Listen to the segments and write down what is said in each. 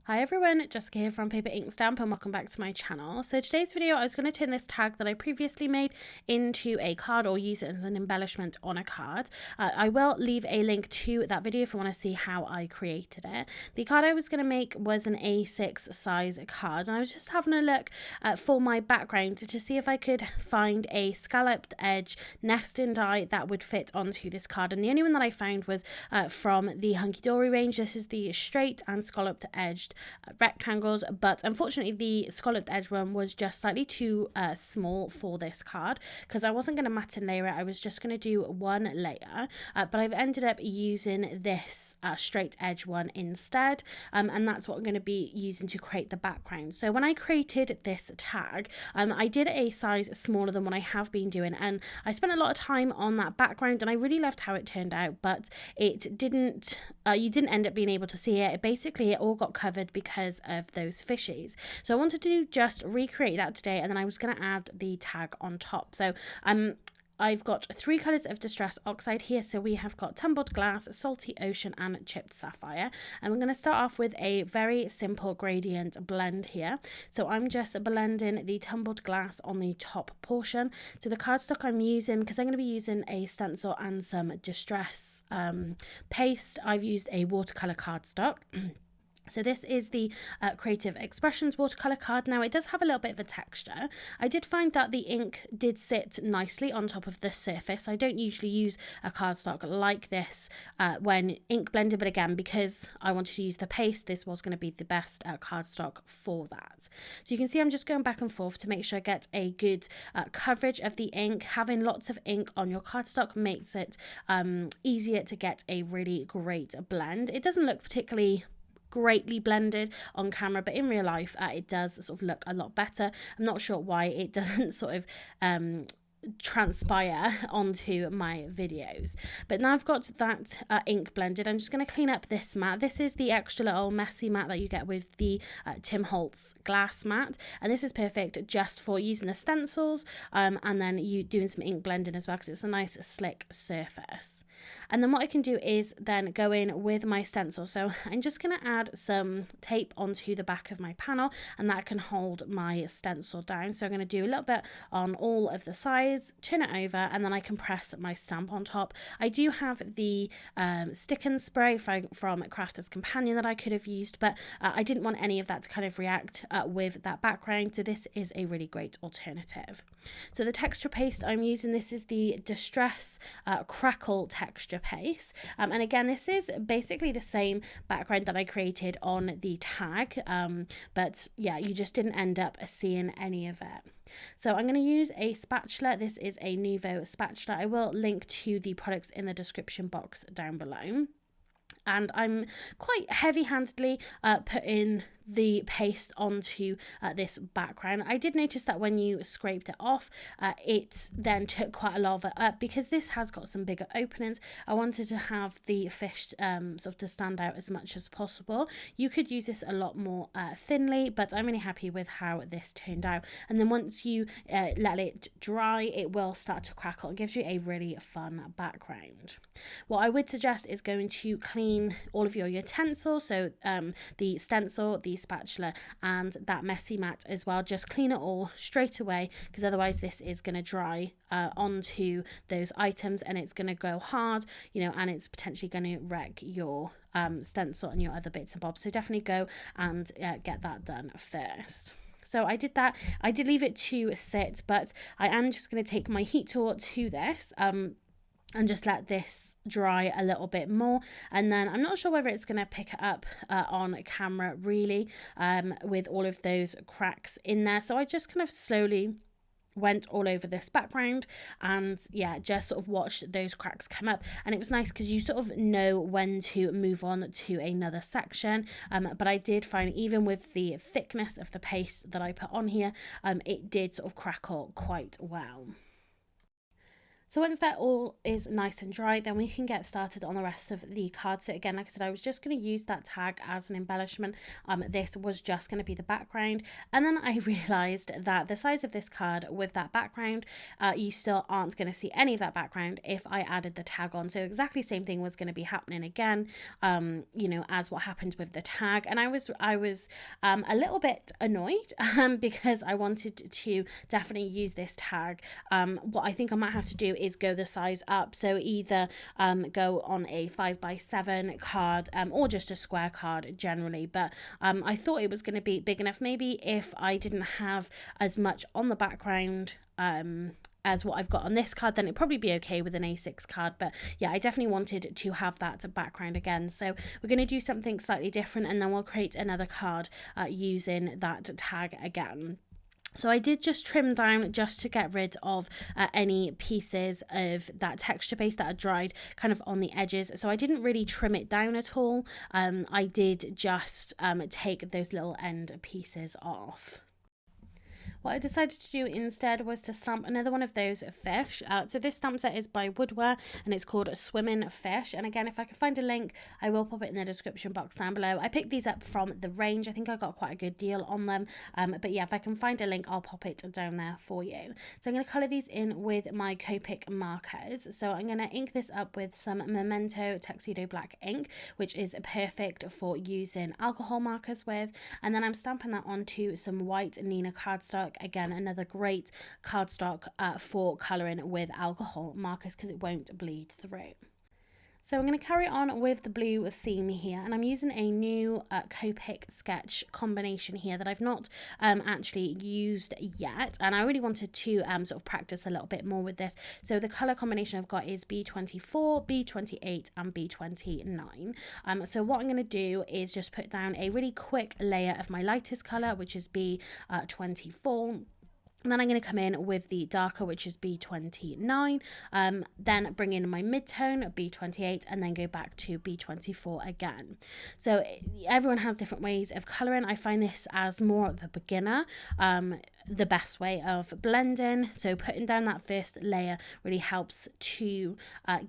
Hi everyone, Jessica here from Paper Ink Stamp and welcome back to my channel. So today's video I was going to turn this tag that I previously made into a card or use it as an embellishment on a card. I will leave a link to that video if you want to see how I created it. The card I was going to make was an A6 size card and I was just having a look for my background to see if I could find a scalloped edge nesting die that would fit onto this card, and the only one that I found was from the Hunky Dory range. This is the straight and scalloped edged rectangles, but unfortunately the scalloped edge one was just slightly too small for this card because I wasn't going to matte and layer it. I was just going to do one layer, but I've ended up using this straight edge one instead, and that's what I'm going to be using to create the background. So when I created this tag, I did a size smaller than what I have been doing, and I spent a lot of time on that background and I really loved how it turned out, but it didn't you didn't end up being able to see it. Basically it all got covered because of those fishies. So I wanted to just recreate that today, and then I was going to add the tag on top. So I've got three colours of Distress Oxide here. So we have got Tumbled Glass, Salty Ocean and Chipped Sapphire. And we're going to start off with a very simple gradient blend here. So I'm just blending the Tumbled Glass on the top portion. So the cardstock I'm using, because I'm going to be using a stencil and some Distress paste, I've used a watercolour cardstock. So this is the Creative Expressions watercolour card. Now it does have a little bit of a texture. I did find that the ink did sit nicely on top of the surface. I don't usually use a cardstock like this when ink blended, but again, because I wanted to use the paste, this was going to be the best cardstock for that. So you can see I'm just going back and forth to make sure I get a good coverage of the ink. Having lots of ink on your cardstock makes it easier to get a really great blend. It doesn't look particularly greatly blended on camera, but in real life it does sort of look a lot better. I'm not sure why it doesn't sort of transpire onto my videos, but now I've got that ink blended. I'm just going to clean up this mat. This is the extra little messy mat that you get with the Tim Holtz glass mat, and this is perfect just for using the stencils and then you doing some ink blending as well, because it's a nice slick surface. And then what I can do is then go in with my stencil. So I'm just going to add some tape onto the back of my panel, and that can hold my stencil down. So I'm going to do a little bit on all of the sides, turn it over, and then I can press my stamp on top. I do have the stick and spray from Crafter's Companion that I could have used, but I didn't want any of that to kind of react with that background, so this is a really great alternative. So the texture paste I'm using, this is the Distress Crackle texture paste, and again this is basically the same background that I created on the tag, but yeah, you just didn't end up seeing any of it. So I'm going to use a spatula. This is a Nuvo spatula. I will link to the products in the description box down below. And I'm quite heavy-handedly putting the paste onto this background. I did notice that when you scraped it off, it then took quite a lot of it up. Because this has got some bigger openings, I wanted to have the fish sort of to stand out as much as possible. You could use this a lot more thinly, but I'm really happy with how this turned out. And then once you let it dry, it will start to crackle. It gives you a really fun background. What I would suggest is going to clean all of your utensils, so the stencil, the spatula and that messy mat as well. Just clean it all straight away, because otherwise this is going to dry onto those items and it's going to go hard, you know, and it's potentially going to wreck your stencil and your other bits and bobs. So definitely go and get that done first. So I did that. I did leave it to sit, but I am just going to take my heat tool to this and just let this dry a little bit more, and then I'm not sure whether it's going to pick it up on camera really with all of those cracks in there. So I just kind of slowly went all over this background and yeah, just sort of watched those cracks come up, and it was nice because you sort of know when to move on to another section, but I did find even with the thickness of the paste that I put on here, it did sort of crackle quite well. So once that all is nice and dry, then we can get started on the rest of the card. So again, like I said, I was just going to use that tag as an embellishment. This was just going to be the background. And then I realized that the size of this card with that background, you still aren't going to see any of that background if I added the tag on. So exactly the same thing was going to be happening again, you know, as what happened with the tag. And I was a little bit annoyed because I wanted to definitely use this tag. What I think I might have to do is go the size up, so either go on a 5x7 card or just a square card generally, but I thought it was going to be big enough. Maybe if I didn't have as much on the background as what I've got on this card, then it'd probably be okay with an A6 card. But yeah, I definitely wanted to have that background again, so we're going to do something slightly different, and then we'll create another card using that tag again. So I did just trim down just to get rid of any pieces of that texture base that are dried kind of on the edges. So I didn't really trim it down at all. I did just take those little end pieces off. What I decided to do instead was to stamp another one of those fish. So this stamp set is by Woodware and it's called Swimming Fish. And again, if I can find a link, I will pop it in the description box down below. I picked these up from the range. I think I got quite a good deal on them. But yeah, if I can find a link, I'll pop it down there for you. So I'm going to colour these in with my Copic markers. So I'm going to ink this up with some Memento Tuxedo Black ink, which is perfect for using alcohol markers with. And then I'm stamping that onto some white Neenah cardstock. Again, another great cardstock for colouring with alcohol markers because it won't bleed through. So I'm going to carry on with the blue theme here, and I'm using a new Copic sketch combination here that I've not actually used yet, and I really wanted to sort of practice a little bit more with this. So the colour combination I've got is B24, B28 and B29. So what I'm going to do is just put down a really quick layer of my lightest colour, which is B24. And then I'm going to come in with the darker, which is B29, then bring in my mid-tone, B28, and then go back to B24 again. So everyone has different ways of colouring. I find this as more of a beginner, the best way of blending. So putting down that first layer really helps to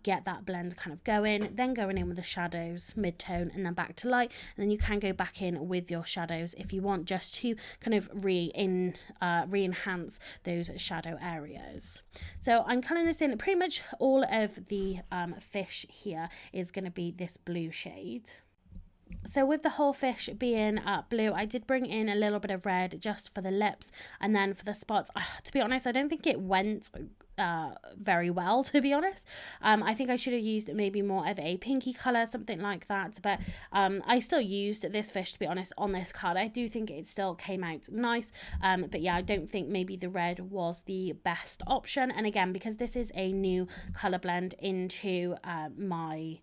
get that blend kind of going, then going in with the shadows, mid-tone, and then back to light. And then you can go back in with your shadows if you want, just to kind of re-enhance those shadow areas. So I'm colouring this in. Pretty much all of the fish here is going to be this blue shade. So with the whole fish being blue, I did bring in a little bit of red just for the lips, and then for the spots, to be honest, I don't think it went very well, to be honest. I think I should have used maybe more of a pinky colour, something like that, but I still used this fish, to be honest, on this card. I do think it still came out nice, but yeah, I don't think maybe the red was the best option. And again, because this is a new colour blend into my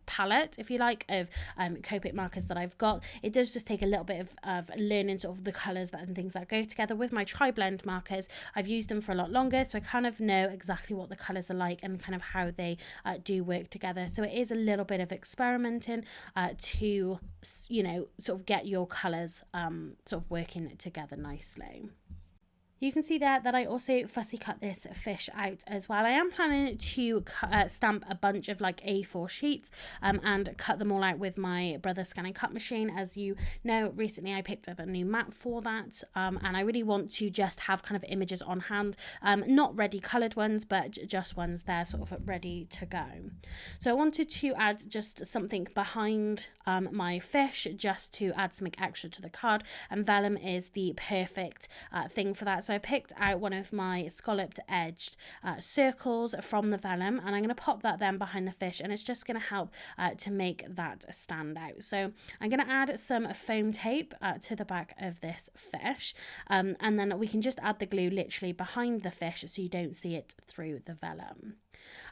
palette, if you like, of Copic markers that I've got, it does just take a little bit of learning sort of the colours and things that go together. With my tri-blend markers, I've used them for a lot longer, so I kind of know exactly what the colours are like and kind of how they do work together. So it is a little bit of experimenting to, you know, sort of get your colours sort of working together nicely. You can see there that I also fussy cut this fish out as well. I am planning to stamp a bunch of like A4 sheets and cut them all out with my Brother Scan and Cut machine. As you know, recently I picked up a new mat for that, and I really want to just have kind of images on hand, not ready coloured ones, but just ones there sort of ready to go. So I wanted to add just something behind my fish, just to add something extra to the card, and vellum is the perfect thing for that. So I picked out one of my scalloped edged circles from the vellum, and I'm going to pop that then behind the fish, and it's just going to help to make that stand out. So I'm going to add some foam tape to the back of this fish, and then we can just add the glue literally behind the fish so you don't see it through the vellum.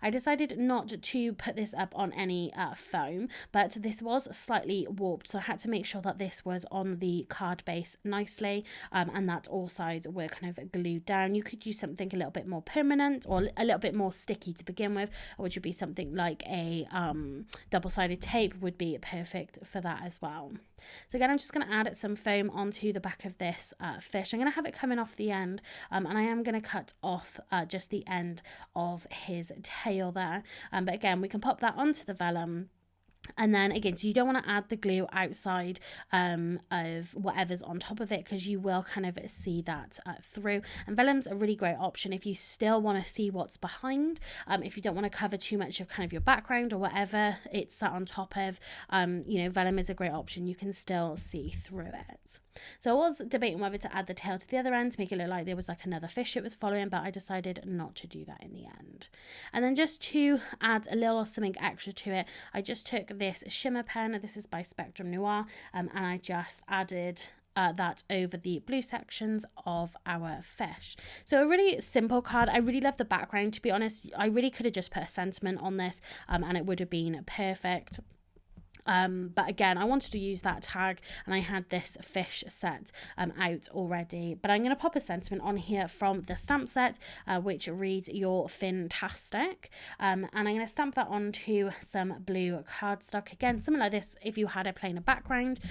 I decided not to put this up on any foam, but this was slightly warped, so I had to make sure that this was on the card base nicely, and that all sides were kind of glued down. You could use something a little bit more permanent or a little bit more sticky to begin with, which would be something like a double-sided tape would be perfect for that as well. So again, I'm just going to add some foam onto the back of this fish. I'm going to have it coming off the end, and I am going to cut off just the end of his tail there. But again, we can pop that onto the vellum. And then again, so you don't want to add the glue outside of whatever's on top of it, because you will kind of see that through. And vellum's a really great option if you still want to see what's behind. If you don't want to cover too much of kind of your background or whatever it's sat on top of, you know, vellum is a great option. You can still see through it. So I was debating whether to add the tail to the other end to make it look like there was like another fish it was following, but I decided not to do that in the end. And then just to add a little something extra to it, I just took this shimmer pen. This is by Spectrum Noir, and I just added that over the blue sections of our fish. So a really simple card. I really love the background, to be honest. I really could have just put a sentiment on this, and it would have been perfect. But again, I wanted to use that tag, and I had this fish set out already, but I'm going to pop a sentiment on here from the stamp set, which reads "You're Fantastic," and I'm going to stamp that onto some blue cardstock. Again, something like this, if you had a plainer background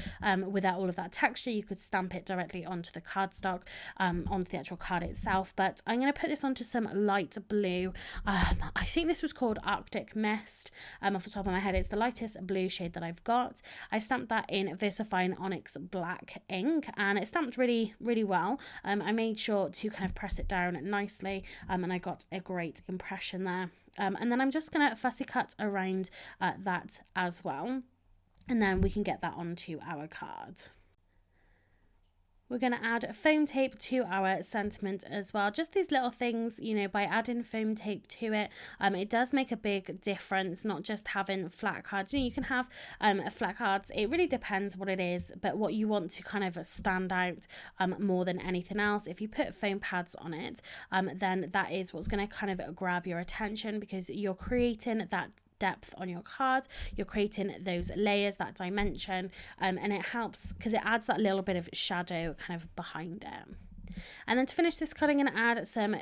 without all of that texture, you could stamp it directly onto the cardstock, onto the actual card itself. But I'm going to put this onto some light blue. I think this was called Arctic Mist. Off the top of my head, it's the lightest blue shade that I've got. I stamped that in VersaFine Onyx Black ink, and it stamped really well. I made sure to kind of press it down nicely, and I got a great impression there. And then I'm just going to fussy cut around that as well, and then we can get that onto our card. We're going to add foam tape to our sentiment as well. Just these little things, you know, by adding foam tape to it, it does make a big difference, not just having flat cards. You know, you can have flat cards. It really depends what it is, but what you want to kind of stand out more than anything else. If you put foam pads on it, then that is what's going to kind of grab your attention, because you're creating that depth on your card, you're creating those layers, that dimension, and it helps because it adds that little bit of shadow kind of behind it. And then to finish this card, I'm going to add some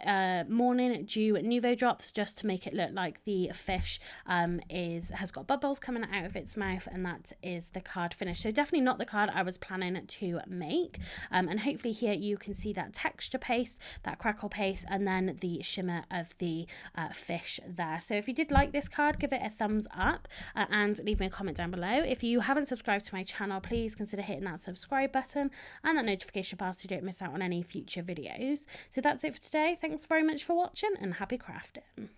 Morning Dew Nuvo drops, just to make it look like the fish has got bubbles coming out of its mouth, and that is the card finished. So definitely not the card I was planning to make, and hopefully here you can see that texture paste, that crackle paste, and then the shimmer of the fish there. So if you did like this card, give it a thumbs up, and leave me a comment down below. If you haven't subscribed to my channel, please consider hitting that subscribe button and that notification bell so you don't miss out on any future videos. So that's it for today. Thanks very much for watching, and happy crafting.